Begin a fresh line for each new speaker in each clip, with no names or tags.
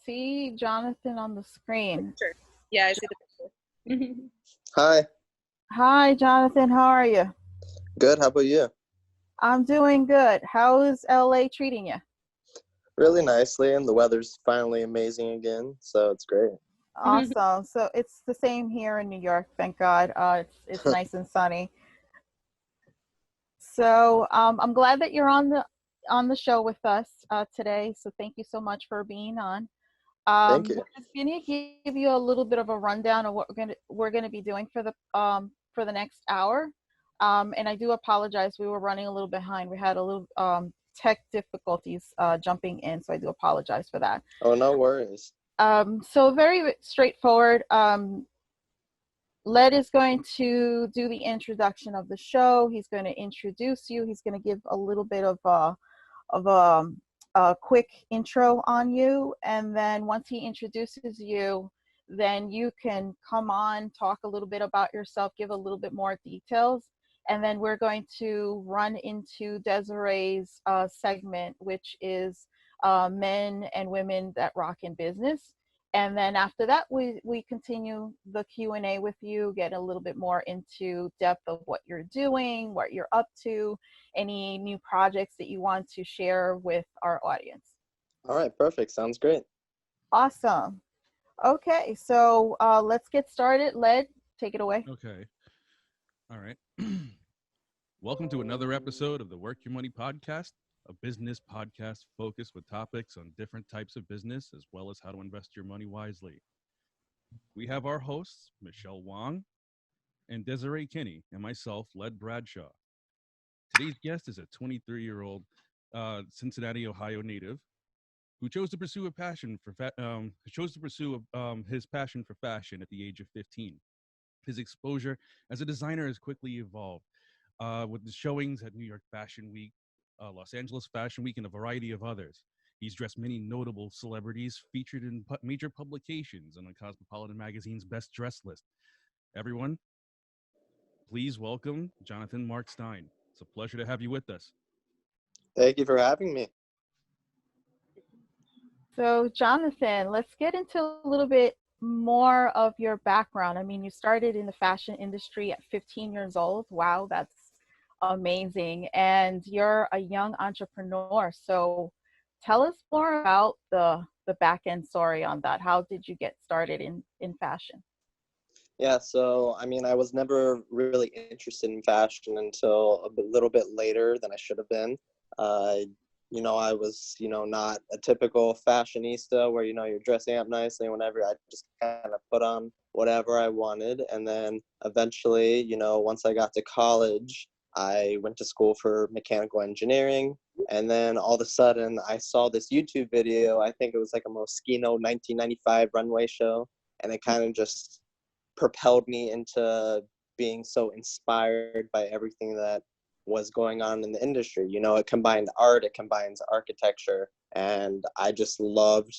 see Jonathan on the screen.
Sure. Yeah, I see the picture.
Hi.
Hi, Jonathan. How are you?
Good. How about you?
I'm doing good. How is LA treating you?
Really nicely, and the weather's finally amazing again, so it's great.
Awesome. So it's the same here in New York, thank God. It's nice and sunny. So I'm glad that you're on the show with us today. So thank you so much for being on.
Thank you.
We're just gonna give you a little bit of a rundown of what we're gonna be doing for the next hour. And I do apologize. We were running a little behind. We had a little tech difficulties jumping in, so I do apologize for that.
Oh, no worries.
So very straightforward. Led is going to do the introduction of the show. He's going to introduce you. He's going to give a little bit of a quick intro on you, and then once he introduces you, then you can come on, talk a little bit about yourself, give a little bit more details, and then we're going to run into Desiree's segment, which is men and women that rock in business. And then after that, we continue the Q&A with you, get a little bit more into depth of what you're doing, what you're up to, any new projects that you want to share with our audience.
All right, perfect. Sounds great.
Awesome. Okay, so let's get started. Led, take it away.
Okay. All right. Welcome to another episode of the Work Your Money Podcast, a business podcast focused with topics on different types of business, as well as how to invest your money wisely. We have our hosts, Michelle Wong and Desiree Kinney, and myself, Led Bradshaw. Today's guest is a 23-year-old Cincinnati, Ohio native who chose to pursue his passion for fashion at the age of 15. His exposure as a designer has quickly evolved with the showings at New York Fashion Week, Los Angeles Fashion Week, and a variety of others. He's dressed many notable celebrities, featured in major publications and on Cosmopolitan Magazine's Best Dressed list. Everyone, please welcome Jonathan Mark Stein. It's a pleasure to have you with us.
Thank you for having me.
So Jonathan, let's get into a little bit more of your background. I mean, you started in the fashion industry at 15 years old. Wow, that's amazing. And you're a young entrepreneur. So tell us more about the back end story on that. How did you get started in fashion?
Yeah, so I mean, I was never really interested in fashion until a little bit later than I should have been. I was, not a typical fashionista where, you're dressing up nicely and whatever. I just kind of put on whatever I wanted. And then eventually, once I got to college, I went to school for mechanical engineering. And then all of a sudden I saw this YouTube video. I think it was like a Moschino 1995 runway show. And it kind of just propelled me into being so inspired by everything that was going on in the industry. It combined art, it combines architecture, and I just loved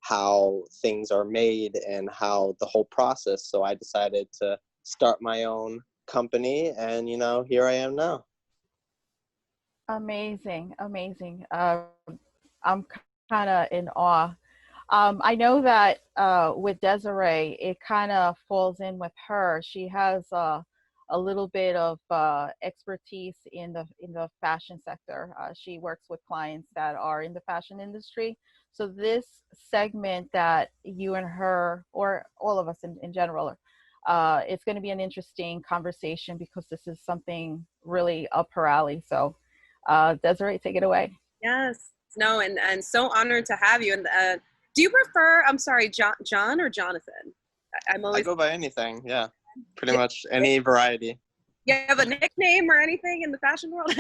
how things are made and how the whole process. So I decided to start my own company, and here I am now.
Amazing. I'm kind of in awe. I know that with Desiree, it kind of falls in with her. She has a little bit of expertise in the fashion sector. She works with clients that are in the fashion industry. So this segment that you and her, or all of us in general, it's going to be an interesting conversation because this is something really up her alley. So Desiree, take it away.
Yes. No, and so honored to have you. And do you prefer, I'm sorry, John or Jonathan?
I go by anything, yeah. Pretty much any variety.
You have a nickname or anything in the fashion world?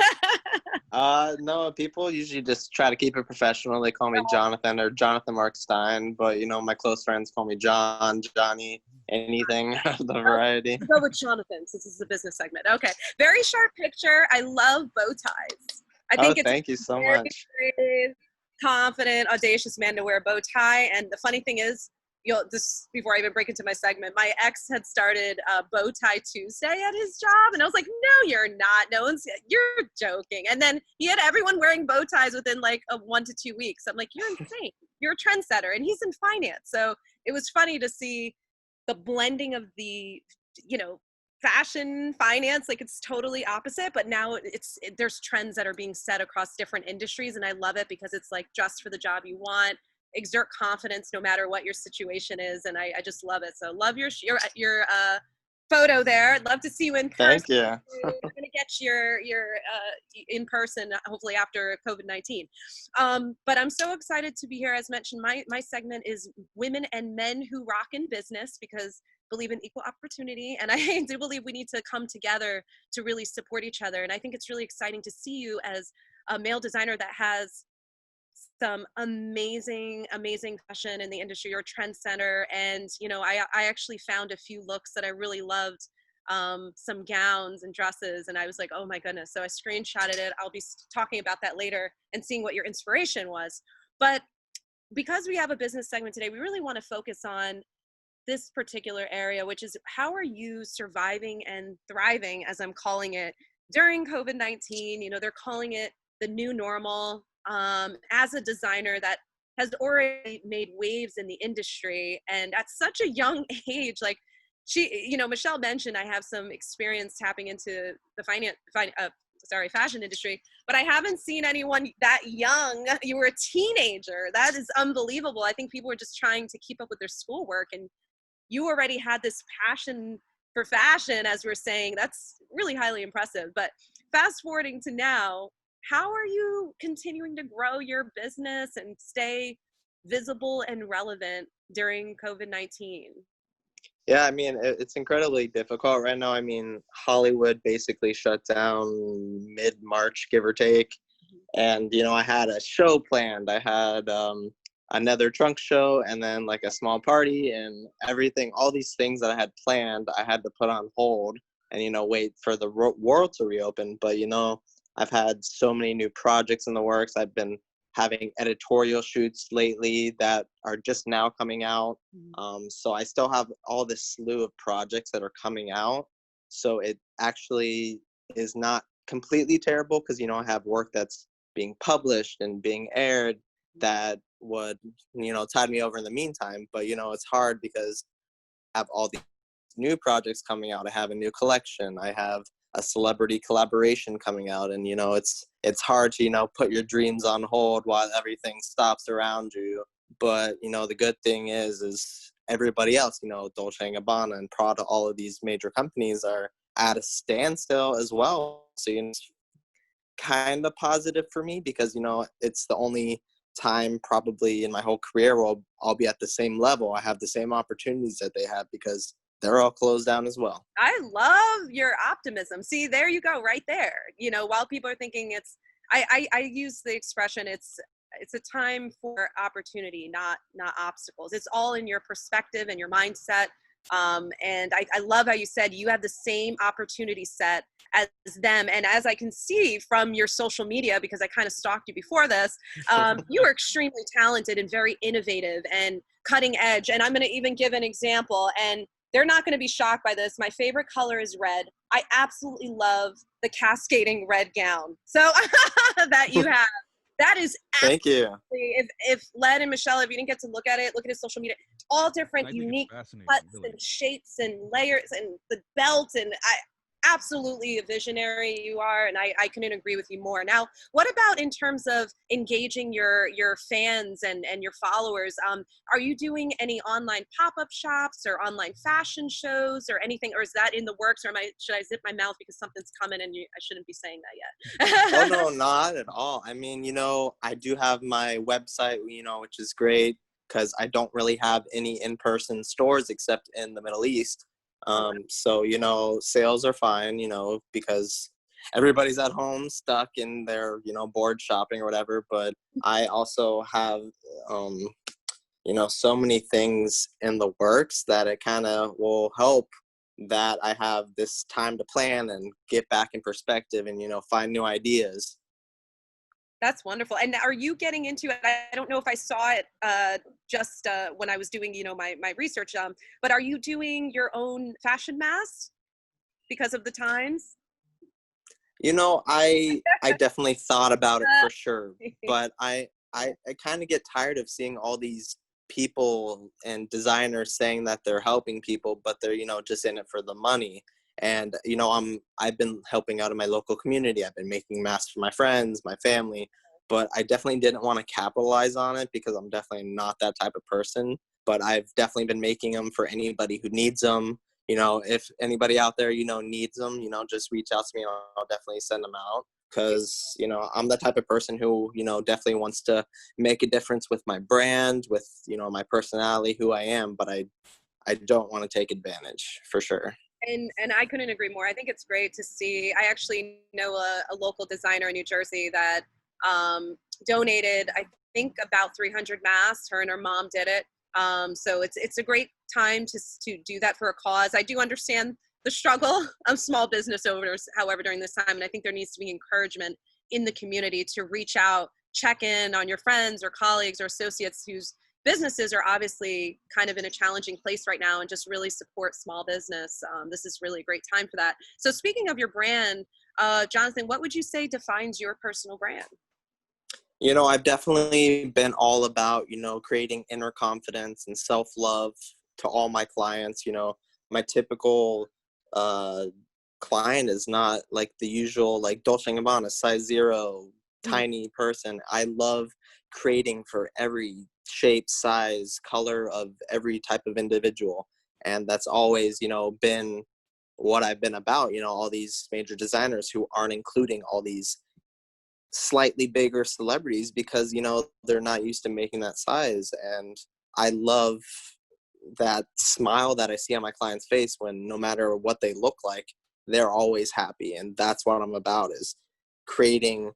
No, people usually just try to keep it professional. They call me Jonathan or Jonathan Mark Stein, but my close friends call me John, Johnny, anything of the variety.
I'll go with Jonathan since this is a business segment. Okay, very sharp picture. I love bow ties. I think it's
thank you so much.
Brave, confident, audacious man to wear a bow tie. And the funny thing is, this before I even break into my segment, my ex had started Bow Tie Tuesday at his job, and I was like, "No, you're not. You're joking." And then he had everyone wearing bow ties within like 1 to 2 weeks. I'm like, "You're insane." you're a trendsetter, and he's in finance. So it was funny to see the blending of the, you know, fashion, finance, like it's totally opposite, but now there's trends that are being set across different industries. And I love it because it's like dress for the job you want, exert confidence no matter what your situation is. And I just love it. So love your photo there. I'd love to see you in person.
Thank you.
We're going to get your in person, hopefully after COVID-19. But I'm so excited to be here. As mentioned, my segment is women and men who rock in business, because I believe in equal opportunity. And I do believe we need to come together to really support each other. And I think it's really exciting to see you as a male designer that has some amazing fashion in the industry. You're a trend center. And, you know, I actually found a few looks that I really loved, some gowns and dresses. And I was like, oh my goodness. So I screenshotted it. I'll be talking about that later and seeing what your inspiration was. But because we have a business segment today, we really want to focus on this particular area, which is how are you surviving and thriving, as I'm calling it, during COVID-19. You know, they're calling it the new normal. As a designer that has already made waves in the industry, and at such a young age, like you know, Michelle mentioned, I have some experience tapping into the fashion industry, but I haven't seen anyone that young. You were a teenager. That is unbelievable. I think people were just trying to keep up with their schoolwork, and you already had this passion for fashion, as we're saying. That's really highly impressive. But fast forwarding to now, how are you continuing to grow your business and stay visible and relevant during COVID-19?
Yeah, I mean, it's incredibly difficult right now. I mean, Hollywood basically shut down mid-March, give or take. And, you know, I had a show planned. I had another trunk show and then like a small party and everything. All these things that I had planned, I had to put on hold and, you know, wait for the world to reopen. But, you know, I've had so many new projects in the works. I've been having editorial shoots lately that are just now coming out. So I still have all this slew of projects that are coming out. So it actually is not completely terrible because, you know, I have work that's being published and being aired that would, you know, tide me over in the meantime. But, you know, it's hard because I have all these new projects coming out. I have a new collection. I have a celebrity collaboration coming out, and, you know, it's hard to, you know, put your dreams on hold while everything stops around you. But, you know, the good thing is everybody else, you know, Dolce & Gabbana and Prada, all of these major companies are at a standstill as well. So, you know, it's kind of positive for me because, you know, it's the only time probably in my whole career where I'll be at the same level. I have the same opportunities that they have because they're all closed down as well.
I love your optimism. See, there you go, right there. You know, while people are thinking I use the expression, it's a time for opportunity, not obstacles. It's all in your perspective and your mindset. And I love how you said you have the same opportunity set as them. And as I can see from your social media, because I kind of stalked you before this, you are extremely talented and very innovative and cutting edge. And I'm going to even give an example, and they're not going to be shocked by this. My favorite color is red. I absolutely love the cascading red gown. So that you have. That is
Thank you.
If Len and Michelle, if you didn't get to look at it, look at his social media. All different unique cuts really. And shapes and layers and the belt. And absolutely a visionary you are, and I couldn't agree with you more. Now, what about in terms of engaging your fans and your followers? Are you doing any online pop-up shops or online fashion shows or anything, or is that in the works, or should I zip my mouth because something's coming and I shouldn't be saying that yet?
Oh, no, not at all. I mean, you know, I do have my website, you know, which is great because I don't really have any in-person stores except in the Middle East. So, you know, sales are fine, you know, because everybody's at home stuck in their, you know, bored shopping or whatever. But I also have, you know, so many things in the works that it kind of will help that I have this time to plan and get back in perspective and, you know, find new ideas.
That's wonderful. And are you getting into it? I don't know if I saw it just when I was doing, you know, my research, but are you doing your own fashion masks because of the times?
You know, I definitely thought about it for sure, but I I kind of get tired of seeing all these people and designers saying that they're helping people, but they're, just in it for the money. And, I've been helping out in my local community. I've been making masks for my friends, my family, but I definitely didn't want to capitalize on it because I'm definitely not that type of person. But I've definitely been making them for anybody who needs them. If anybody out there, needs them, just reach out to me and I'll definitely send them out. Because, I'm the type of person who, definitely wants to make a difference with my brand, with, my personality, who I am, but I don't want to take advantage for sure.
And I couldn't agree more. I think it's great to see. I actually know a local designer in New Jersey that donated, I think, about 300 masks. Her and her mom did it. So it's a great time to do that for a cause. I do understand the struggle of small business owners, however, during this time, and I think there needs to be encouragement in the community to reach out, check in on your friends or colleagues or associates whose businesses are obviously kind of in a challenging place right now, and just really support small business. This is really a great time for that. So speaking of your brand, Jonathan, what would you say defines your personal brand?
I've definitely been all about, creating inner confidence and self-love to all my clients. My typical client is not like the usual, like Dolce & Gabbana, size 0, tiny person. I love creating for every shape, size, color of every type of individual. And that's always, been what I've been about, all these major designers who aren't including all these slightly bigger celebrities because, they're not used to making that size. And I love that smile that I see on my client's face when no matter what they look like, they're always happy. And that's what I'm about, is creating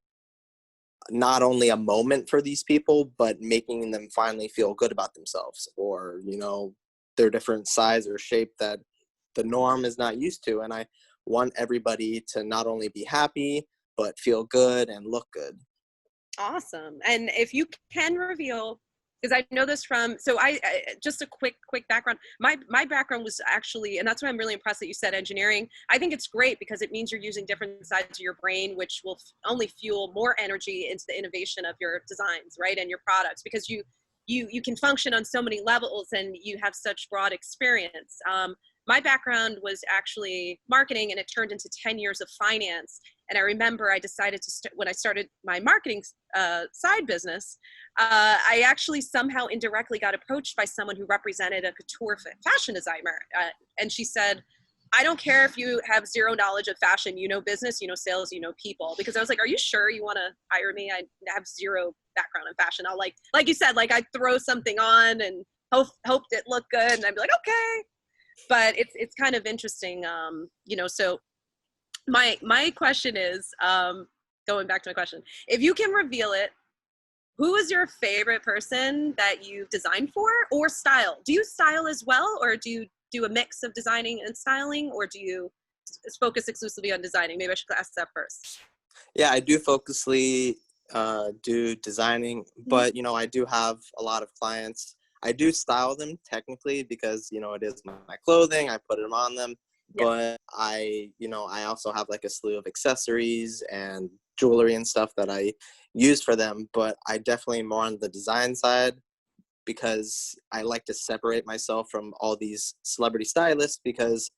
not only a moment for these people, but making them finally feel good about themselves, or, their different size or shape that the norm is not used to. And I want everybody to not only be happy, but feel good and look good.
Awesome. And if you can reveal, because I know this from, so I just a quick background. My background was actually, and that's why I'm really impressed that you said engineering. I think it's great because it means you're using different sides of your brain, which will only fuel more energy into the innovation of your designs, right, and your products, because you can function on so many levels and you have such broad experience. My background was actually marketing, and it turned into 10 years of finance. And I remember I decided to when I started my marketing side business, I actually somehow indirectly got approached by someone who represented a couture fashion designer. And she said, I don't care if you have zero knowledge of fashion, business, sales, people. Because I was like, are you sure you want to hire me? I have zero background in fashion. I'll like you said, I throw something on and hope it looked good. And I'd be like, okay. But it's kind of interesting, so my question is, going back to my question, if you can reveal it, who is your favorite person that you've designed for or style? Do you style as well, or do you do a mix of designing and styling, or do you focus exclusively on designing? Maybe I should ask that first.
Yeah, I do focusly do designing, but, I do have a lot of clients. I do style them technically because, it is my clothing. I put them on them. Yeah. But I also have like a slew of accessories and jewelry and stuff that I use for them. But I definitely more on the design side because I like to separate myself from all these celebrity stylists because,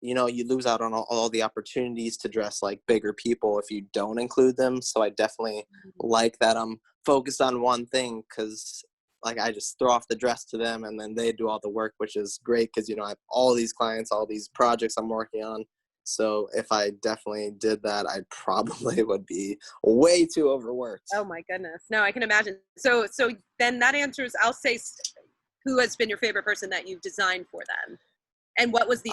you lose out on all the opportunities to dress like bigger people if you don't include them. So I definitely like that I'm focused on one thing because I just throw off the dress to them and then they do all the work, which is great because, I have all these clients, all these projects I'm working on. So if I definitely did that, I probably would be way too overworked.
Oh my goodness. No, I can imagine. So then that answers, I'll say, who has been your favorite person that you've designed for them? And what was the,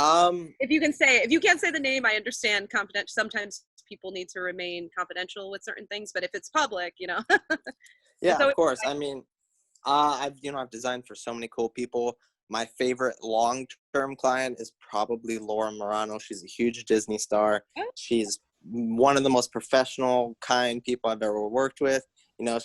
if you can't say the name, I understand confidential. Sometimes people need to remain confidential with certain things, but if it's public,
Yeah, of course. I mean, I've designed for so many cool people. My favorite long-term client is probably Laura Morano. She's a huge Disney star. She's one of the most professional, kind people I've ever worked with.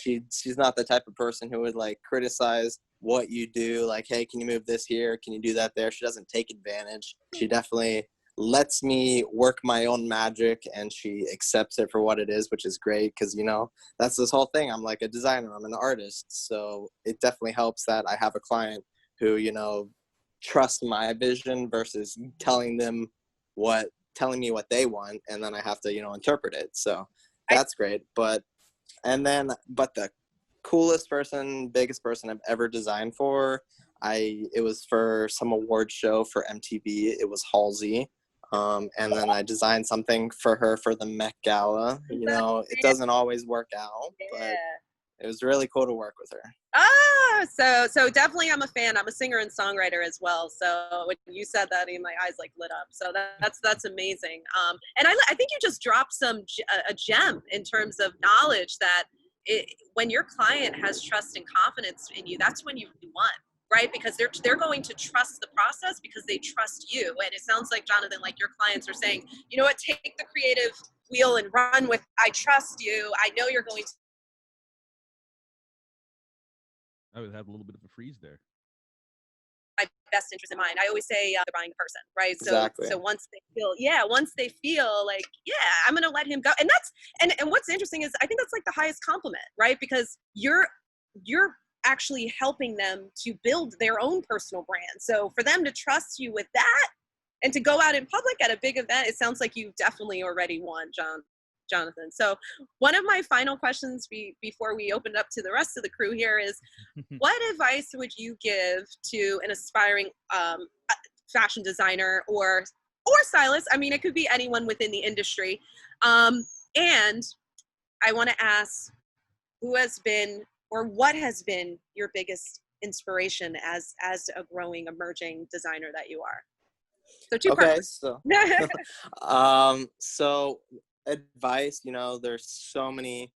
She's not the type of person who would criticize what you do. Like, hey, can you move this here? Can you do that there? She doesn't take advantage. She definitely lets me work my own magic, and she accepts it for what it is, which is great, because that's this whole thing. I'm like a designer, I'm an artist, so it definitely helps that I have a client who trusts my vision versus telling me what they want, and then I have to interpret it. So that's great. But the coolest person, biggest person I've ever designed for, it was for some award show for MTV. It was Halsey. And then I designed something for her for the Met Gala. It doesn't always work out, but it was really cool to work with her.
So definitely I'm a fan. I'm a singer and songwriter as well. So when you said that, my eyes like lit up. So that's amazing. And I think you just dropped a gem in terms of knowledge that when your client has trust and confidence in you, that's when you won, right? Because they're going to trust the process because they trust you. And it sounds like, Jonathan, like your clients are saying, you know what, take the creative wheel and run with, I trust you. I know you're going to.
I would have a little bit of a freeze there.
My best interest in mind. I always say they're buying a person, right?
Exactly.
So once they feel like, I'm going to let him go. And and what's interesting is I think that's like the highest compliment, right? Because you're actually helping them to build their own personal brand. So for them to trust you with that and to go out in public at a big event, it sounds like you definitely already won, Jonathan. So one of my final questions before we open it up to the rest of the crew here is, what advice would you give to an aspiring fashion designer or stylist? I mean, it could be anyone within the industry. And I want to ask, who has been or what has been your biggest inspiration as a growing, emerging designer that you are? So two questions.
So advice, there's so many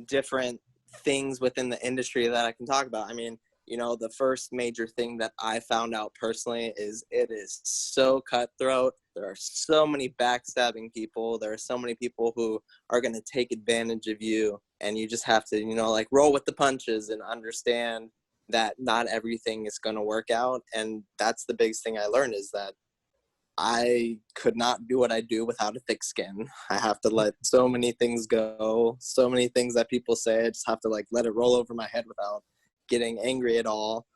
different things within the industry that I can talk about. I mean, the first major thing that I found out personally is it is so cutthroat. There are so many backstabbing people. There are so many people who are going to take advantage of you, and you just have to, roll with the punches and understand that not everything is going to work out. And that's the biggest thing I learned, is that I could not do what I do without a thick skin. I have to let so many things go, so many things that people say. I just have to let it roll over my head without getting angry at all.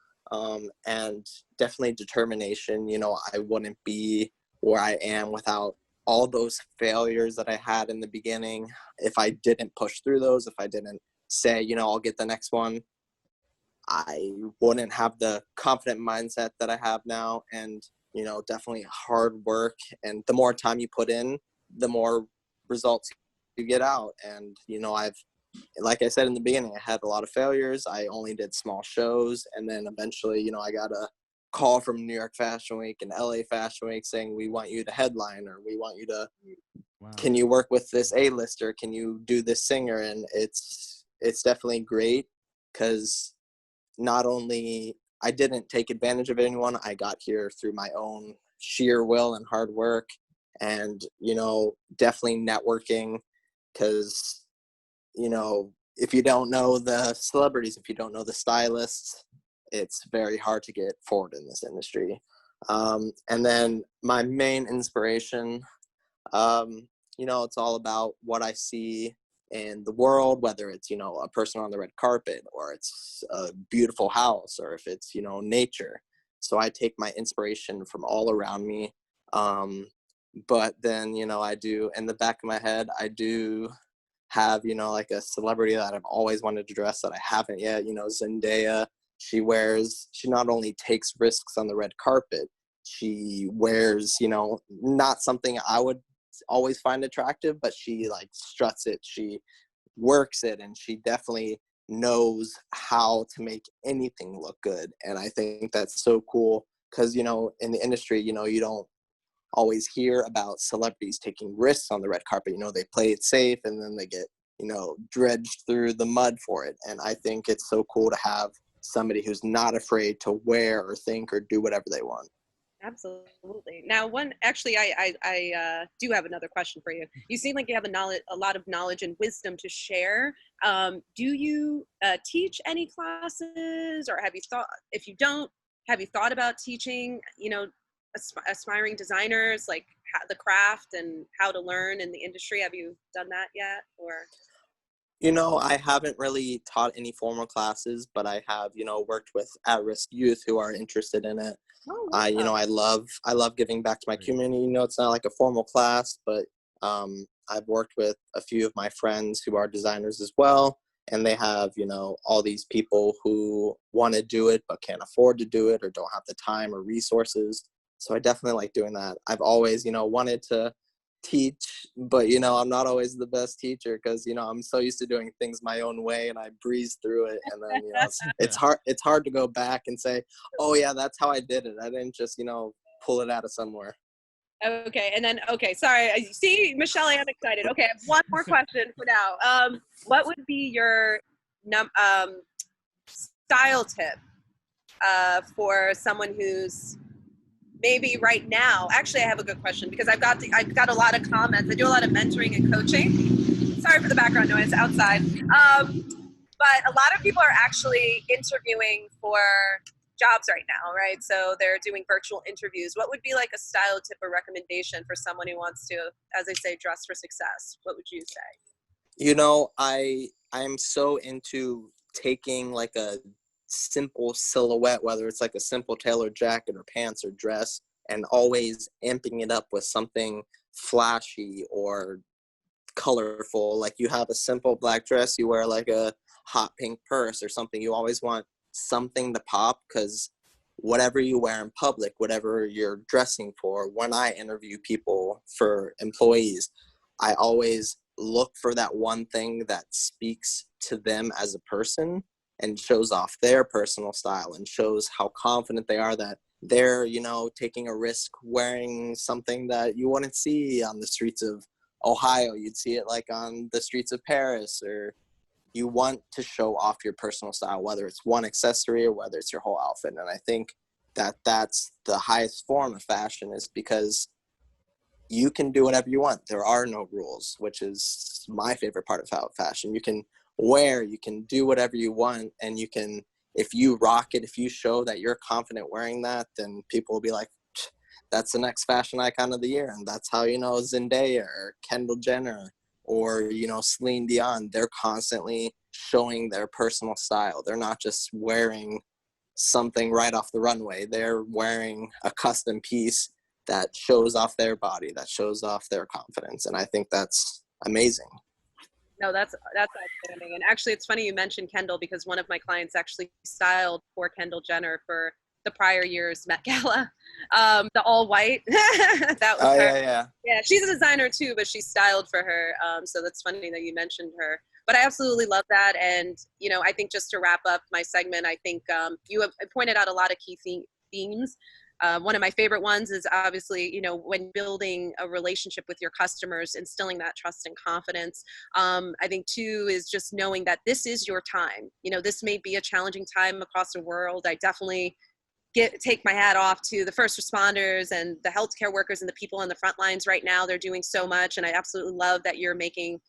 And definitely determination. I wouldn't be where I am without all those failures that I had in the beginning. If I didn't push through those, if I didn't say, I'll get the next one, I wouldn't have the confident mindset that I have now. And definitely hard work, and the more time you put in, the more results you get out. And like I said in the beginning, I had a lot of failures. I only did small shows, and then eventually I got a call from New York Fashion Week and LA Fashion Week saying, we want you to headline, or we want you to Can you work with this A-lister, can you do this singer? And it's definitely great, because not only I didn't take advantage of anyone, I got here through my own sheer will and hard work, and definitely networking, because if you don't know the celebrities, if you don't know the stylists, it's very hard to get forward in this industry. And then my main inspiration, it's all about what I see in the world, whether it's a person on the red carpet, or it's a beautiful house, or if it's nature. So I take my inspiration from all around me, but then I do, in the back of my head, I do have a celebrity that I've always wanted to dress that I haven't yet. Zendaya, she not only takes risks on the red carpet, she wears not something I would always find attractive, but she struts it, she works it, and she definitely knows how to make anything look good. And I think that's so cool, because in the industry, you don't always hear about celebrities taking risks on the red carpet. They play it safe, and then they get dredged through the mud for it. And I think it's so cool to have somebody who's not afraid to wear or think or do whatever they want.
Absolutely. Now, I do have another question for you. You seem like you have a lot of knowledge and wisdom to share. Do you teach any classes, or have you thought, if you don't, have you thought about teaching, aspiring designers? Like, the craft and how to learn in the industry? Have you done that yet, or?
I haven't really taught any formal classes, but I have, worked with at-risk youth who are interested in it.
Oh,
I love giving back to my community. It's not like a formal class, but I've worked with a few of my friends who are designers as well, and they have, all these people who want to do it but can't afford to do it or don't have the time or resources. So I definitely like doing that. I've always, wanted to teach, but I'm not always the best teacher because I'm so used to doing things my own way and I breeze through it, and then it's hard to go back and say, oh yeah, that's how I did it. I didn't just pull it out of somewhere.
Okay, and then sorry, I see Michelle, I am excited. Okay, I have one more question for now. What would be your style tip for someone who's maybe right now? Actually, I have a good question because I've got a lot of comments. I do a lot of mentoring and coaching. Sorry for the background noise outside. But a lot of people are actually interviewing for jobs right now, right? So they're doing virtual interviews. What would be like a style tip or recommendation for someone who wants to, as they say, dress for success? What would you say?
I'm so into taking like a simple silhouette, whether it's like a simple tailored jacket or pants or dress, and always amping it up with something flashy or colorful. Like you have a simple black dress, you wear like a hot pink purse or something. You always want something to pop, because whatever you wear in public, whatever you're dressing for, when I interview people for employees, I always look for that one thing that speaks to them as a person and shows off their personal style and shows how confident they are that they're, taking a risk wearing something that you wouldn't see on the streets of Ohio. You'd see it like on the streets of Paris. Or you want to show off your personal style, whether it's one accessory or whether it's your whole outfit. And I think that that's the highest form of fashion, is because you can do whatever you want. There are no rules, which is my favorite part of fashion. You can you can do whatever you want, and you can, if you rock it, if you show that you're confident wearing that, then people will be like, that's the next fashion icon of the year. And that's how, Zendaya or Kendall Jenner or, Celine Dion, they're constantly showing their personal style. They're not just wearing something right off the runway. They're wearing a custom piece that shows off their body, that shows off their confidence. And I think that's amazing.
No, that's outstanding. And actually, it's funny you mentioned Kendall, because one of my clients actually styled for Kendall Jenner for the prior year's Met Gala, the all white. That was her. Yeah, she's a designer too, but she styled for her. So that's funny that you mentioned her. But I absolutely love that. And I think just to wrap up my segment, I think you have pointed out a lot of key themes. One of my favorite ones is obviously, when building a relationship with your customers, instilling that trust and confidence. I think two is just knowing that this is your time. This may be a challenging time across the world. I definitely take my hat off to the first responders and the healthcare workers and the people on the front lines right now. They're doing so much. And I absolutely love that you're making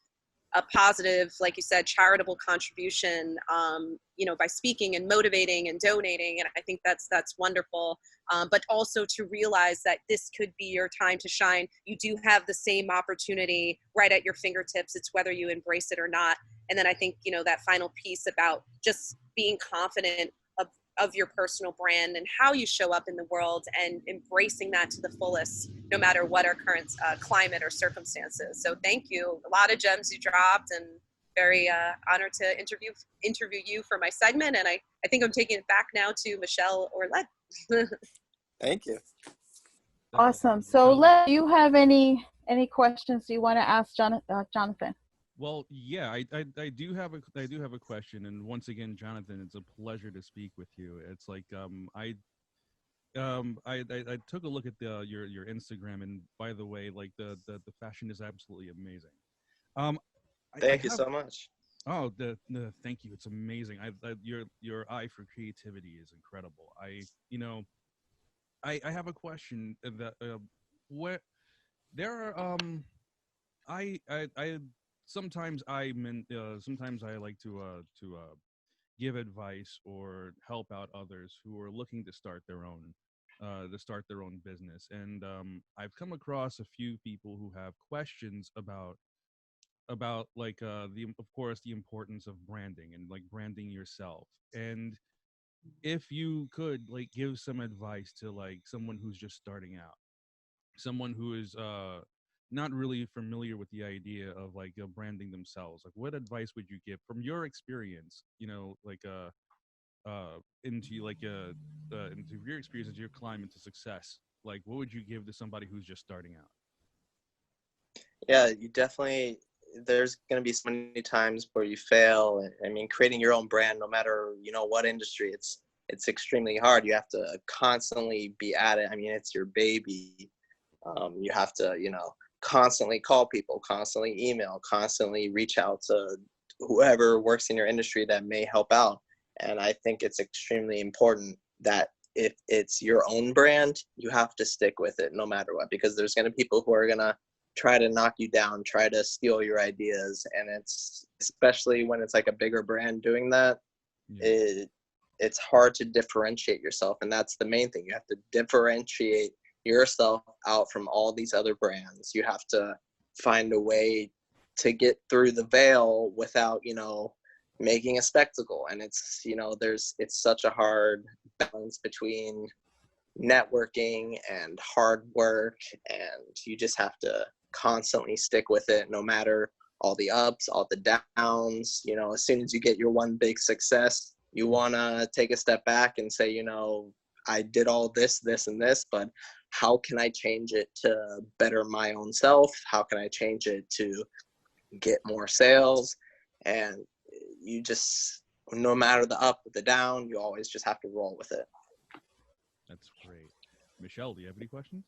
a positive, like you said, charitable contribution, by speaking and motivating and donating. And I think that's wonderful. But also to realize that this could be your time to shine. You do have the same opportunity right at your fingertips. It's whether you embrace it or not. And then I think, that final piece about just being confident of your personal brand and how you show up in the world, and embracing that to the fullest, no matter what our current climate or circumstances. So thank you. A lot of gems you dropped, and very honored to interview you for my segment. And I think I'm taking it back now to Michelle or Led.
Thank you.
Awesome. So do you have any questions you want to ask Jonathan?
Well, yeah, I do have a question, and once again, Jonathan, it's a pleasure to speak with you. It's like I took a look at your Instagram, and by the way, like the fashion is absolutely amazing.
Thank you so much.
Oh, thank you. It's amazing. Your eye for creativity is incredible. I have a question that what there are I sometimes sometimes I like to give advice or help out others who are looking to start their own to start their own business. And I've come across a few people who have questions about like the of course the importance of branding and like branding yourself. And if you could like give some advice to like someone who's just starting out, someone who is not really familiar with the idea of like branding themselves, like what advice would you give from your experience, you know, like into like into your experience, into your climb into success, like what would you give to somebody who's just starting out?
Yeah, you definitely, there's going to be so many times where you fail. I mean, creating your own brand, no matter, you know, what industry, it's extremely hard. You have to constantly be at it. I mean, it's your baby. You have to, you know, constantly call people, constantly email, constantly reach out to whoever works in your industry that may help out. And I think it's extremely important that if it's your own brand, you have to stick with it no matter what, because there's going to be people who are going to try to knock you down, try to steal your ideas. And it's, especially when it's like a bigger brand doing that,
Yeah.
it's hard to differentiate yourself. And that's the main thing. You have to differentiate yourself out from all these other brands. You have to find a way to get through the veil without, you know, making a spectacle. And it's, you know, it's such a hard balance between networking and hard work, and you just have to constantly stick with it no matter all the ups, all the downs. You know, as soon as you get your one big success, you want to take a step back and say, you know, I did all this, this, and this, but how can I change it to better my own self? How can I change it to get more sales? And you just, no matter the up, the down, you always just have to roll with it.
That's great. Michelle, do you have any questions?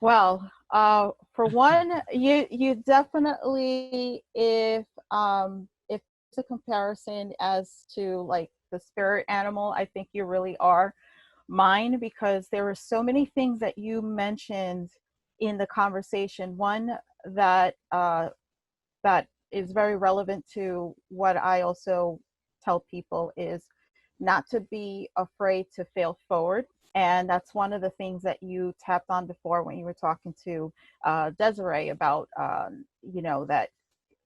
Well, for one, you definitely, if it's a comparison as to like the spirit animal, I think you really are mine, because there were so many things that you mentioned in the conversation. One that that is very relevant to what I also tell people is not to be afraid to fail forward. And that's one of the things that you tapped on before when you were talking to Desiree about, you know, that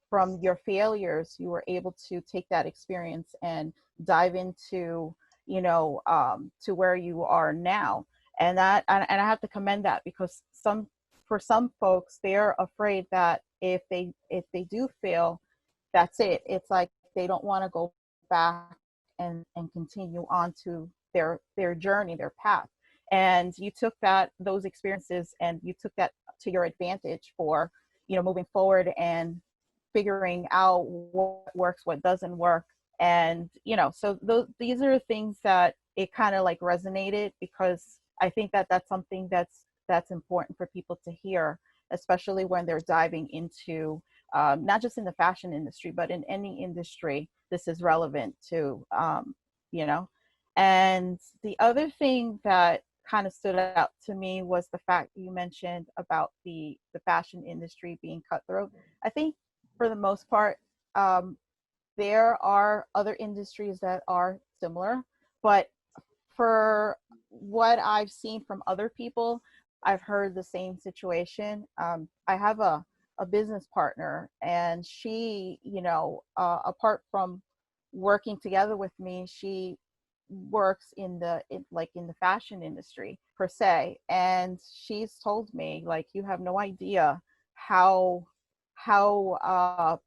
from your failures, you were able to take that experience and dive into, you know, to where you are now. And and I have to commend that, because for some folks, they're afraid that if they do fail, that's it. It's like they don't want to go back and continue on to their journey, their path. And you took those experiences and you took that to your advantage for, you know, moving forward and figuring out what works, what doesn't work. And, you know, so these are things that it kind of like resonated, because I think that that's something that's important for people to hear, especially when they're diving into, not just in the fashion industry, but in any industry, this is relevant to, you know. And the other thing that kind of stood out to me was the fact you mentioned about the fashion industry being cutthroat. I think for the most part, um, there are other industries that are similar, but for what I've seen from other people, I've heard the same situation. I have a business partner, and she, you know, apart from working together with me, she works like in the fashion industry per se. And she's told me, like, you have no idea how how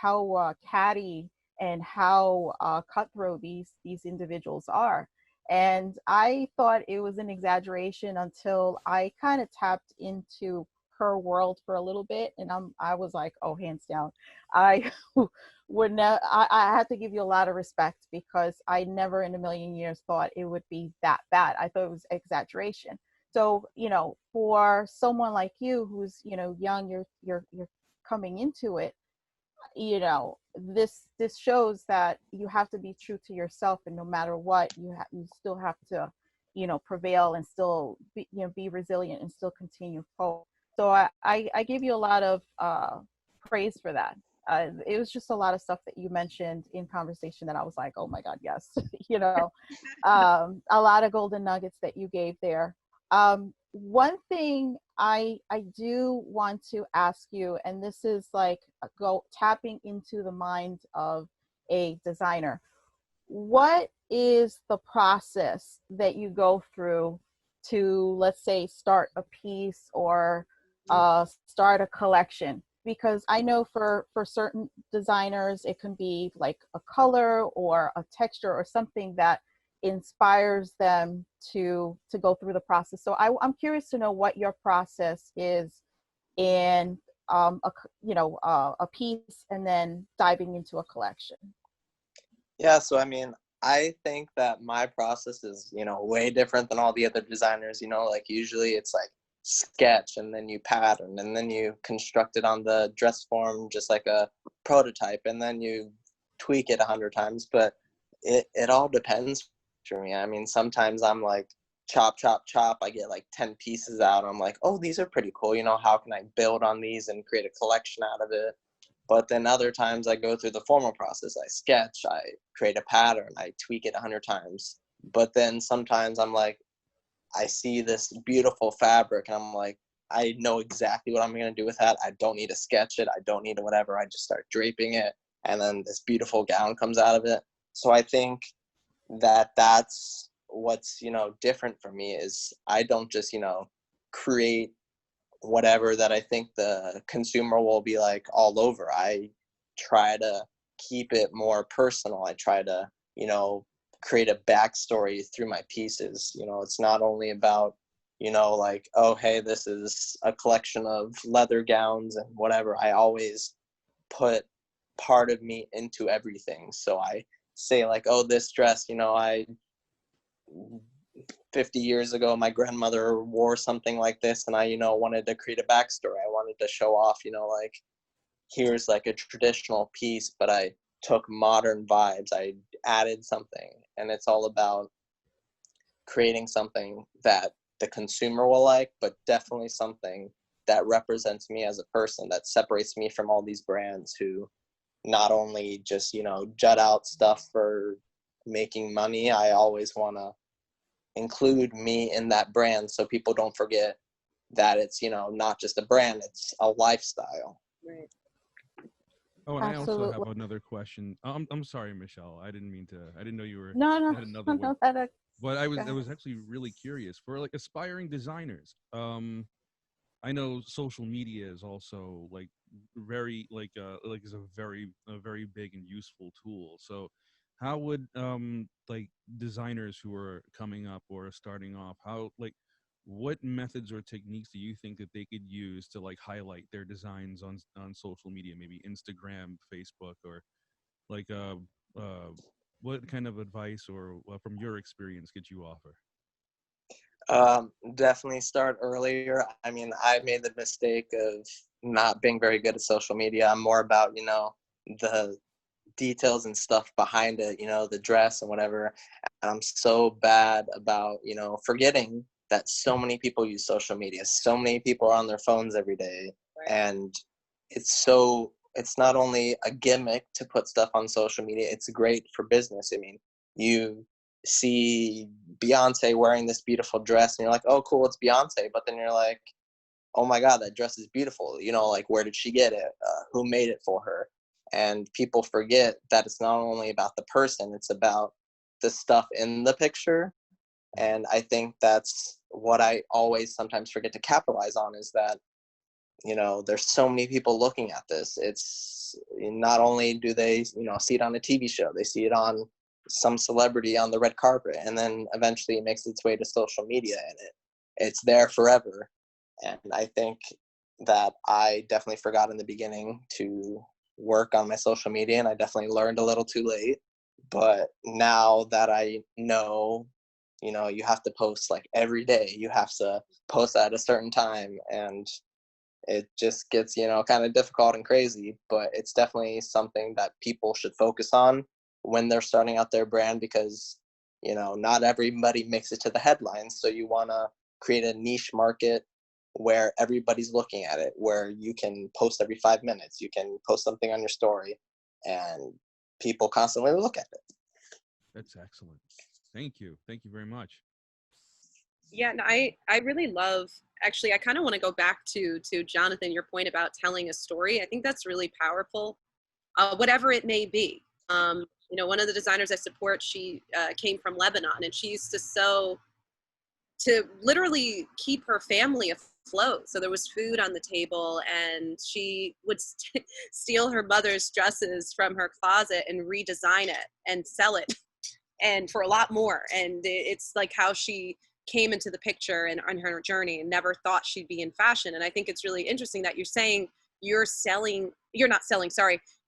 uh catty and how cutthroat these individuals are. And I thought it was an exaggeration until I kind of tapped into her world for a little bit, and I was like, oh, hands down, I would never. I have to give you a lot of respect, because I never in a million years thought it would be that bad. I thought it was exaggeration. So, you know, for someone like you who's, you know, young, you're coming into it, you know, this shows that you have to be true to yourself, and no matter what, you still have to, you know, prevail and still be, you know, be resilient and still continue forward. So I give you a lot of praise for that. it was just a lot of stuff that you mentioned in conversation that I was like, oh my God, yes. You know, a lot of golden nuggets that you gave there. One thing I do want to ask you, and this is like tapping into the mind of a designer. What is the process that you go through to, let's say, start a piece or start a collection? Because I know for certain designers, it can be like a color or a texture or something that inspires them to go through the process. So I'm curious to know what your process is in a piece and then diving into a collection.
Yeah, so I mean, I think that my process is, way different than all the other designers. Like usually it's like sketch and then you pattern and then you construct it on the dress form just like a prototype and then you tweak it 100 times. But it all depends for me. I mean, sometimes I'm like chop, chop, chop. I get like 10 pieces out. I'm like, oh, these are pretty cool. How can I build on these and create a collection out of it? But then other times I go through the formal process. I sketch, I create a pattern, I tweak it 100 times. But then sometimes I'm like, I see this beautiful fabric and I'm like, I know exactly what I'm going to do with that. I don't need to sketch it. I don't need to whatever. I just start draping it. And then this beautiful gown comes out of it. So I think that that's what's, different for me is I don't just, create whatever that I think the consumer will be like all over. I try to keep it more personal. I try to, create a backstory through my pieces. It's not only about, like, oh, hey, this is a collection of leather gowns and whatever. I always put part of me into everything. So I say like, oh, this dress, 50 years ago, my grandmother wore something like this, and I, wanted to create a backstory. I wanted to show off, like, here's like a traditional piece, but I took modern vibes. I added something, and it's all about creating something that the consumer will like, but definitely something that represents me as a person, that separates me from all these brands who not only just, jut out stuff for making money. I always want to include me in that brand so people don't forget that it's, not just a brand, it's a lifestyle.
Right.
Oh, and I also
Absolutely.
have another question. I'm sorry, Michelle. I didn't know you were
No,
had another one.
no, that,
But
go
I
ahead.
was actually really curious for like aspiring designers. I know social media is also like very like is a very big and useful tool. So how would like designers who are coming up or starting off, how like what methods or techniques do you think that they could use to like highlight their designs on social media, maybe Instagram, Facebook, or like uh what kind of advice or from your experience could you offer?
Definitely start earlier. I mean, I made the mistake of not being very good at social media. I'm more about, the details and stuff behind it, the dress and whatever. And I'm so bad about, forgetting that so many people use social media. So many people are on their phones every day.
Right.
And it's not only a gimmick to put stuff on social media, it's great for business. I mean, you see Beyonce wearing this beautiful dress and you're like, oh, cool, it's Beyonce. But then you're like, oh my God, that dress is beautiful. Like, where did she get it? Who made it for her? And people forget that it's not only about the person, it's about the stuff in the picture. And I think that's what I always sometimes forget to capitalize on is that, there's so many people looking at this. It's not only do they, see it on a TV show, they see it on some celebrity on the red carpet, and then eventually it makes its way to social media and it's there forever. And I think that I definitely forgot in the beginning to work on my social media, and I definitely learned a little too late. But now that I know, you have to post like every day, you have to post at a certain time, and it just gets, kind of difficult and crazy. But it's definitely something that people should focus on when they're starting out their brand, because, not everybody makes it to the headlines. So you want to create a niche market where everybody's looking at it, where you can post every 5 minutes, you can post something on your story, and people constantly look at it.
That's excellent. Thank you. Thank you very much.
Yeah, and I really love, actually, I kind of want to go back to Jonathan, your point about telling a story. I think that's really powerful, whatever it may be. You know, one of the designers I support, she came from Lebanon, and she used to sew to literally keep her family afloat. So there was food on the table, and she would steal her mother's dresses from her closet and redesign it and sell it, and for a lot more. And it's like how she came into the picture and on her journey and never thought she'd be in fashion. And I think it's really interesting that you're saying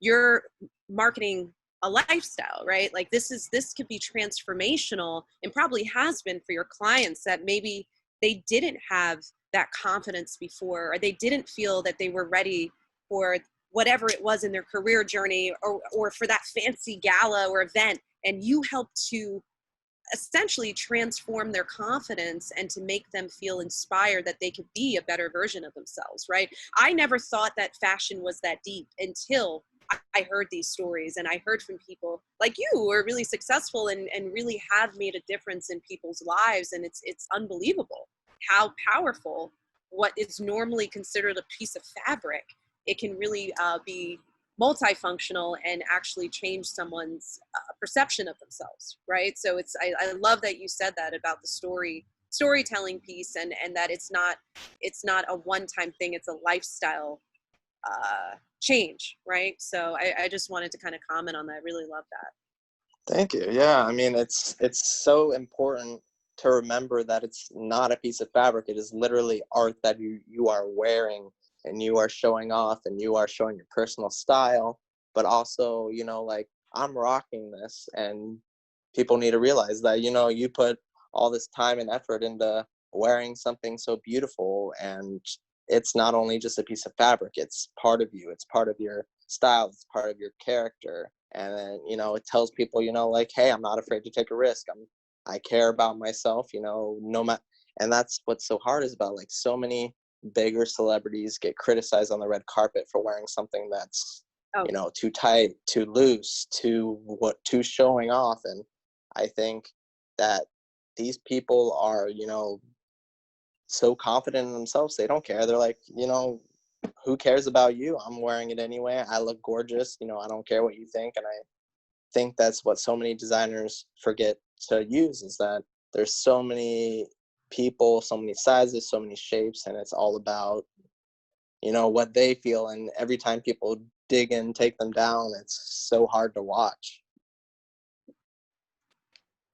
you're marketing a lifestyle, right? Like this could be transformational, and probably has been for your clients that maybe they didn't have that confidence before, or they didn't feel that they were ready for whatever it was in their career journey, or for that fancy gala or event. And you help to essentially transform their confidence and to make them feel inspired that they could be a better version of themselves, right? I never thought that fashion was that deep until I heard these stories, and I heard from people like you who are really successful and really have made a difference in people's lives. And it's unbelievable how powerful what is normally considered a piece of fabric, it can really be multifunctional and actually change someone's perception of themselves, right? So I love that you said that about the storytelling piece, and that it's not a one-time thing, it's a lifestyle change, right? So I just wanted to kind of comment on that. I really love that.
Thank you. Yeah, I mean, it's so important to remember that it's not a piece of fabric. It is literally art that you are wearing, and you are showing off, and you are showing your personal style. But also, you know, like, I'm rocking this, and people need to realize that, you know, you put all this time and effort into wearing something so beautiful, and it's not only just a piece of fabric, it's part of you, it's part of your style, it's part of your character. And then, you know, it tells people, you know, like, hey, I'm not afraid to take a risk. I care about myself, you know, no matter. And that's what's so hard is about, like, so many bigger celebrities get criticized on the red carpet for wearing something that's, you know, too tight, too loose, too showing off. And I think that these people are, you know, so confident in themselves, they don't care. They're like, you know, who cares about you? I'm wearing it anyway. I look gorgeous. You know, I don't care what you think. And I think that's what so many designers forget to use, is that there's so many people, so many sizes, so many shapes, and it's all about, you know, what they feel. And every time people dig in, take them down, it's so hard to watch.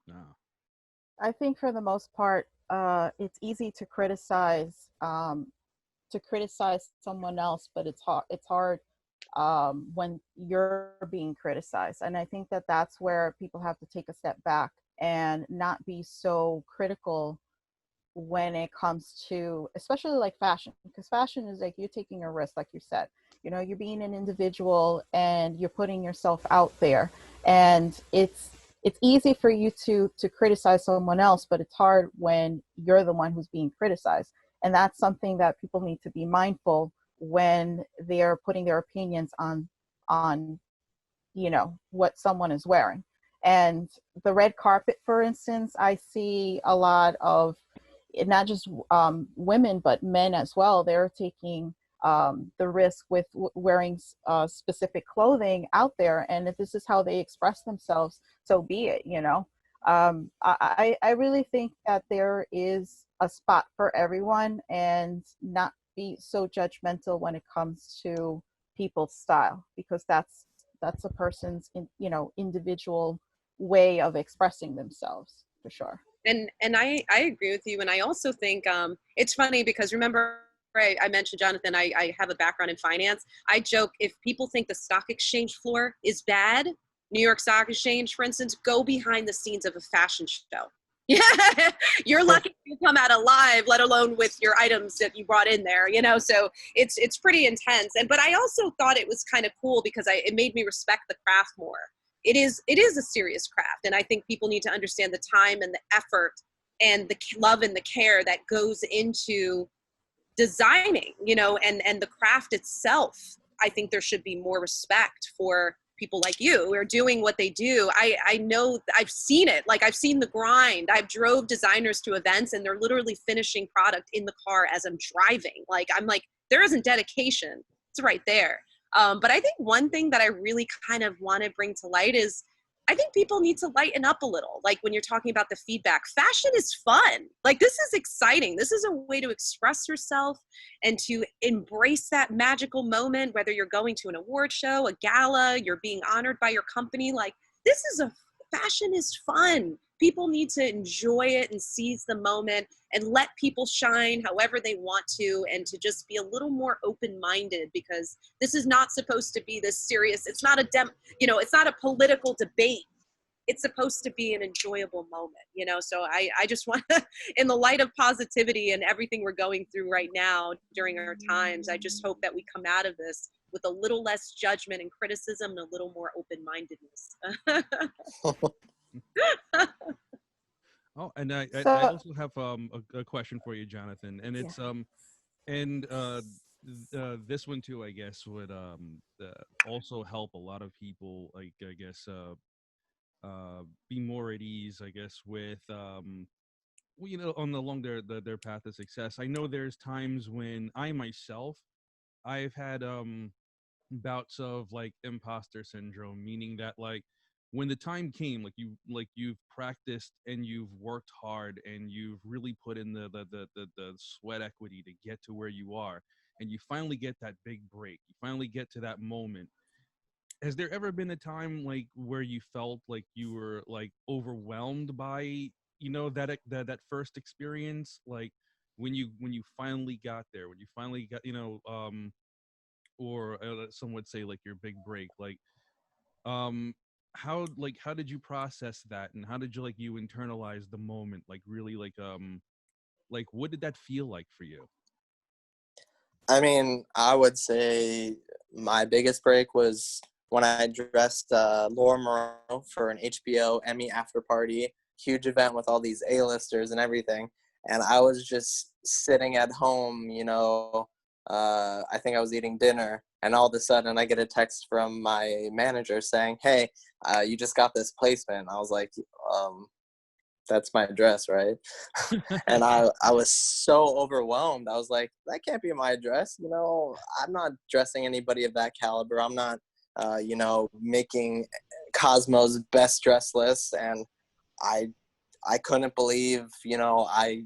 No.
I think for the most part, it's easy to criticize someone else, but it's hard when you're being criticized. And I think that that's where people have to take a step back and not be so critical when it comes to, especially like fashion, because fashion is like you're taking a risk, like you said. You know, you're being an individual and you're putting yourself out there, and it's easy for you to criticize someone else, but it's hard when you're the one who's being criticized. And that's something that people need to be mindful when they're putting their opinions on you know, what someone is wearing. And the red carpet, for instance, I see a lot of not just women, but men as well. They're taking the risk with wearing specific clothing out there. And if this is how they express themselves, so be it, you know. I really think that there is a spot for everyone, and not be so judgmental when it comes to people's style, because that's a person's you know, individual way of expressing themselves, for sure.
And I agree with you. And I also think it's funny because remember, I mentioned, Jonathan, I have a background in finance. I joke, if people think the stock exchange floor is bad, New York Stock Exchange, for instance, go behind the scenes of a fashion show. Yeah, you're lucky to come out alive, let alone with your items that you brought in there, you know, so it's pretty intense. But I also thought it was kind of cool because it made me respect the craft more. It is a serious craft, and I think people need to understand the time and the effort and the love and the care that goes into designing, you know, and the craft itself. I think there should be more respect for people like you who are doing what they do. I know, I've seen it. Like, I've seen the grind. I've drove designers to events and they're literally finishing product in the car as I'm driving. Like, I'm like, there isn't dedication. It's right there. But I think one thing that I really kind of want to bring to light is I think people need to lighten up a little. Like, when you're talking about the feedback, fashion is fun. Like, this is exciting. This is a way to express yourself and to embrace that magical moment, whether you're going to an award show, a gala, you're being honored by your company. Like, fashion is fun. People need to enjoy it and seize the moment and let people shine however they want to, and to just be a little more open-minded, because this is not supposed to be this serious. It's not it's not a political debate. It's supposed to be an enjoyable moment, you know? So I just want to, in the light of positivity and everything we're going through right now during our times, I just hope that we come out of this with a little less judgment and criticism and a little more open-mindedness.
Oh, and I
So,
also have a question for you, Jonathan, and it's and this one too, I guess, would also help a lot of people, like, I guess, be more at ease, I guess, with well, you know, along their path to success. I know there's times when I myself, I've had bouts of like imposter syndrome, meaning that, like, when the time came, you've practiced and you've worked hard and you've really put in the sweat equity to get to where you are, and you finally get that big break, you finally get to that moment. Has there ever been a time, like, where you felt like you were, like, overwhelmed by, you know, that first experience, like, when you finally got there, when you finally got, you know, or some would say, like, your big break, like, um how did you process that, and how did you, like, you internalize the moment, like, really, like, what did that feel like for you?
I mean, I would say my biggest break was when I dressed Laura Moreau for an HBO Emmy after party, huge event with all these A-listers and everything. And I was just sitting at home, you know, I think I was eating dinner, and all of a sudden I get a text from my manager saying, "Hey, you just got this placement." I was like, that's my address, right? And I was so overwhelmed. I was like, that can't be my address. You know, I'm not dressing anybody of that caliber. I'm not, you know, making Cosmo's best dress list. And I, I couldn't believe, you know, I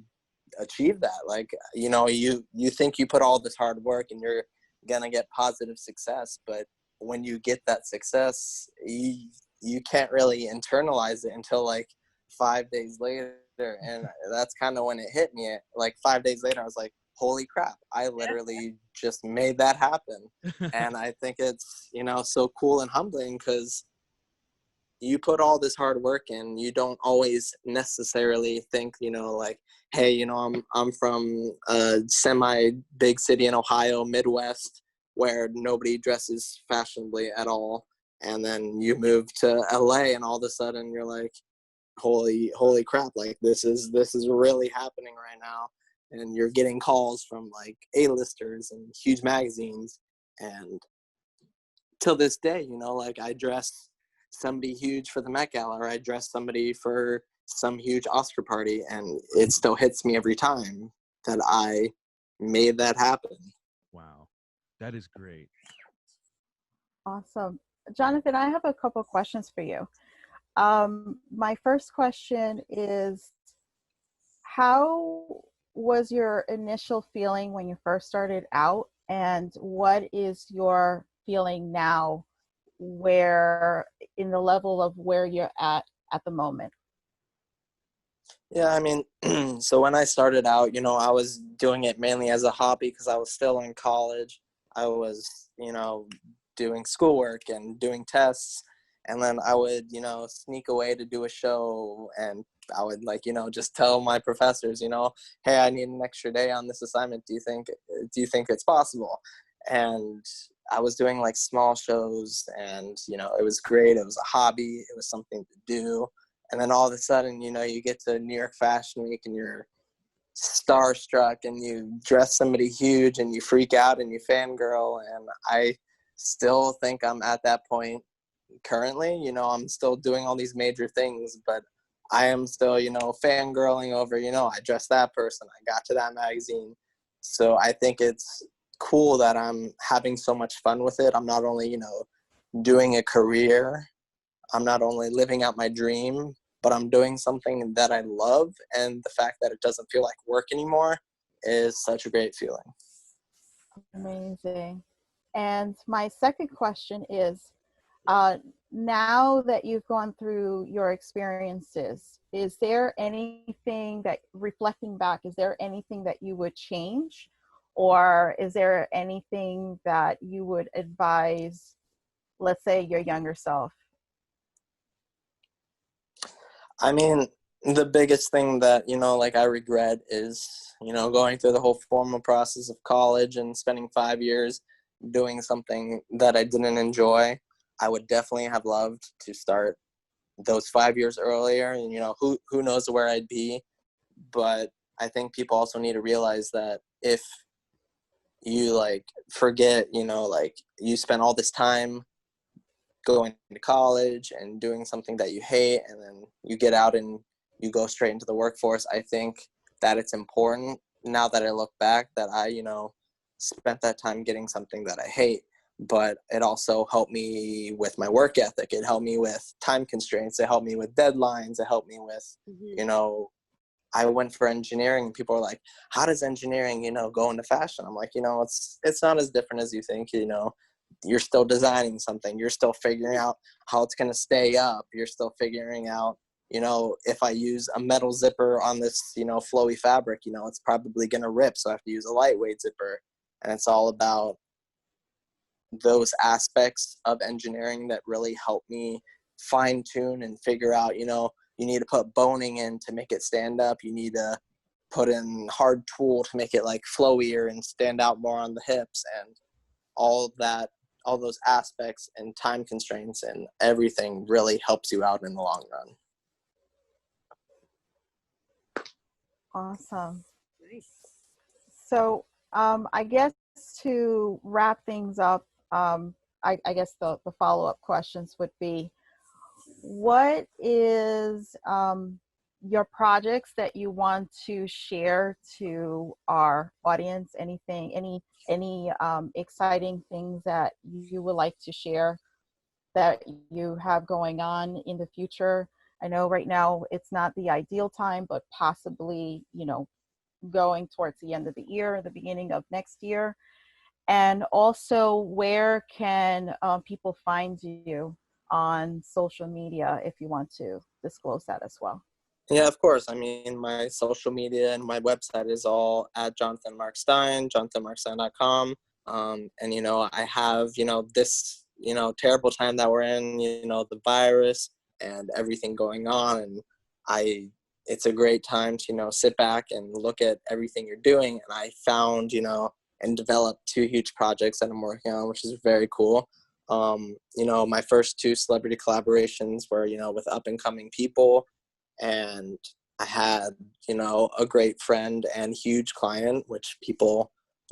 achieved that. Like, you know, you think you put all this hard work and you're gonna get positive success, but when you get that success, you can't really internalize it until like 5 days later. And that's kind of when it hit me. Like 5 days later, I was like, holy crap, I literally just made that happen. And I think it's, you know, so cool and humbling, because you put all this hard work in. You don't always necessarily think, you know, like, hey, you know, I'm from a semi big city in Ohio, Midwest, where nobody dresses fashionably at all. And then you move to LA and all of a sudden you're like, holy crap, like this is really happening right now. And you're getting calls from like A-listers and huge magazines. And till this day, you know, like I dress somebody huge for the Met Gala, or I dress somebody for some huge Oscar party, and it still hits me every time that I made that happen.
Wow, that is great.
awesome. Jonathan, I have a couple questions for you. My first question is, how was your initial feeling when you first started out, and what is your feeling now, where in the level of where you're at the moment?
Yeah, I mean, so when I started out, you know, I was doing it mainly as a hobby because I was still in college. I was, you know, doing schoolwork and doing tests. And then I would, you know, sneak away to do a show. And I would, like, you know, just tell my professors, you know, hey, I need an extra day on this assignment. Do you think it's possible? And I was doing like small shows, and, you know, it was great. It was a hobby. It was something to do. And then all of a sudden, you know, you get to New York Fashion Week and you're starstruck and you dress somebody huge and you freak out and you fangirl. And I still think I'm at that point currently. You know, I'm still doing all these major things, but I am still, you know, fangirling over, you know, I dressed that person, I got to that magazine. So I think it's cool that I'm having so much fun with it. I'm not only, you know, doing a career, I'm not only living out my dream, but I'm doing something that I love. And the fact that it doesn't feel like work anymore is such a great feeling.
Amazing. And my second question is, now that you've gone through your experiences, is there anything that, reflecting back, is there anything that you would change? Or is there anything that you would advise, let's say, your younger self?
I mean, the biggest thing that, you know, like I regret is, you know, going through the whole formal process of college and spending 5 years doing something that I didn't enjoy. I would definitely have loved to start those 5 years earlier, and, you know, who knows where I'd be. But I think people also need to realize that if you like forget, you know, like you spend all this time going to college and doing something that you hate, and then you get out and you go straight into the workforce. I think that it's important, now that I look back, that I, you know, spent that time getting something that I hate. But it also helped me with my work ethic. It helped me with time constraints. It helped me with deadlines. It helped me with, you know, I went for engineering, and people are like, how does engineering, you know, go into fashion? I'm like, you know, it's not as different as you think. You know, you're still designing something. You're still figuring out how it's going to stay up. You're still figuring out, you know, if I use a metal zipper on this, you know, flowy fabric, you know, it's probably going to rip. So I have to use a lightweight zipper. And it's all about those aspects of engineering that really help me fine tune and figure out, you know, you need to put boning in to make it stand up. You need to put in hard tool to make it like flowier and stand out more on the hips, and all that, all those aspects and time constraints and everything really helps you out in the long run.
Awesome.
Nice.
So I guess to wrap things up, I guess the follow-up questions would be, what is your projects that you want to share to our audience? Anything, any exciting things that you would like to share that you have going on in the future? I know right now it's not the ideal time, but possibly, you know, going towards the end of the year, the beginning of next year. And also, where can people find you on social media, if you want to disclose that as well?
Yeah, of course. I mean, my social media and my website is all at Jonathan Mark Stein, jonathanmarkstein.com. And, you know, I have, you know, this, you know, terrible time that we're in, you know, the virus and everything going on. And it's a great time to, you know, sit back and look at everything you're doing. And I found, you know, and developed 2 huge projects that I'm working on, which is very cool. You know, my first 2 celebrity collaborations were, you know, with up and coming people. And I had, you know, a great friend and huge client, which people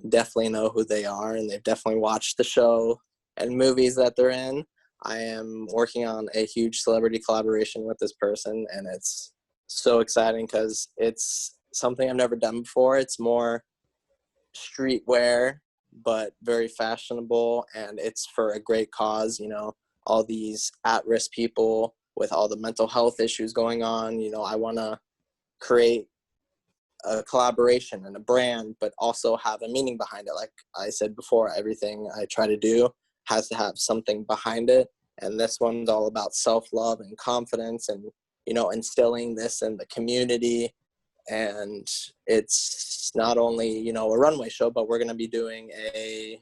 definitely know who they are, and they've definitely watched the show and movies that they're in. I am working on a huge celebrity collaboration with this person, and it's so exciting because it's something I've never done before. It's more streetwear, but very fashionable, and it's for a great cause. You know, all these at-risk people with all the mental health issues going on. You know, I want to create a collaboration and a brand, but also have a meaning behind it. Like I said before, everything I try to do has to have something behind it. And this one's all about self-love and confidence, and, you know, instilling this in the community. And it's not only, you know, a runway show, but we're going to be doing a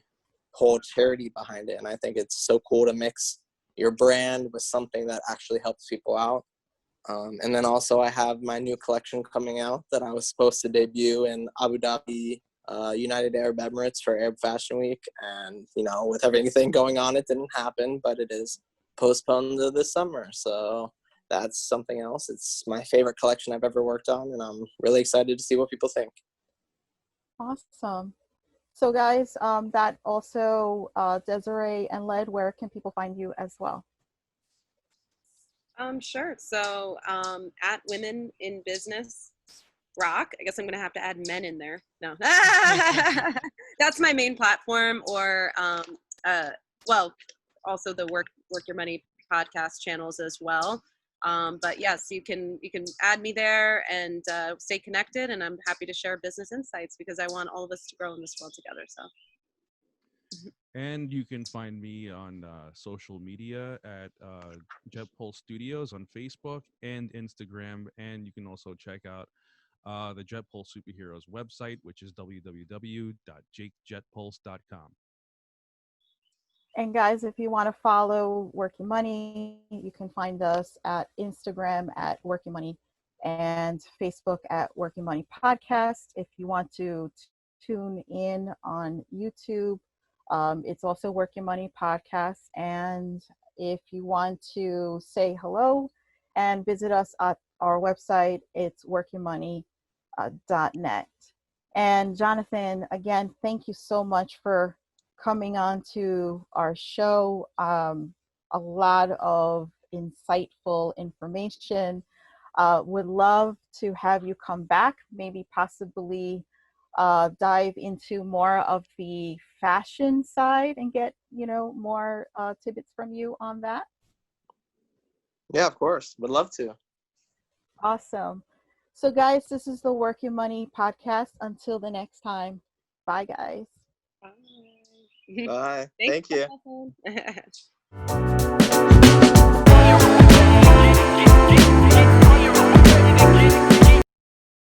whole charity behind it. And I think it's so cool to mix your brand with something that actually helps people out. And then also I have my new collection coming out that I was supposed to debut in Abu Dhabi, United Arab Emirates for Arab Fashion Week. And, you know, with everything going on, it didn't happen, but it is postponed to this summer. So that's something else. It's my favorite collection I've ever worked on, and I'm really excited to see what people think.
Awesome. So guys, that also, Desiree and Led, where can people find you as well?
Sure. So at Women in Business Rock, I guess I'm going to have to add men in there. No, that's my main platform. Or well, also the Work Your Money podcast channels as well. But yes, you can add me there and stay connected. And I'm happy to share business insights because I want all of us to grow in this world together. So.
And you can find me on social media at JetPulse Studios on Facebook and Instagram. And you can also check out the JetPulse Superheroes website, which is www.jakejetpulse.com.
And guys, if you want to follow Working Money, you can find us at Instagram at Working Money and Facebook at Working Money Podcast. If you want to tune in on YouTube, it's also Working Money Podcast. And if you want to say hello and visit us at our website, it's workingmoney.net. And Jonathan, again, thank you so much for coming on to our show. A lot of insightful information. Would love to have you come back, maybe possibly dive into more of the fashion side and get, more tidbits from you on that.
Yeah, of course. Would love to.
Awesome. So guys, this is the Work Your Money podcast. Until the next time. Bye, guys.
Bye.
Bye. Thank you.
you.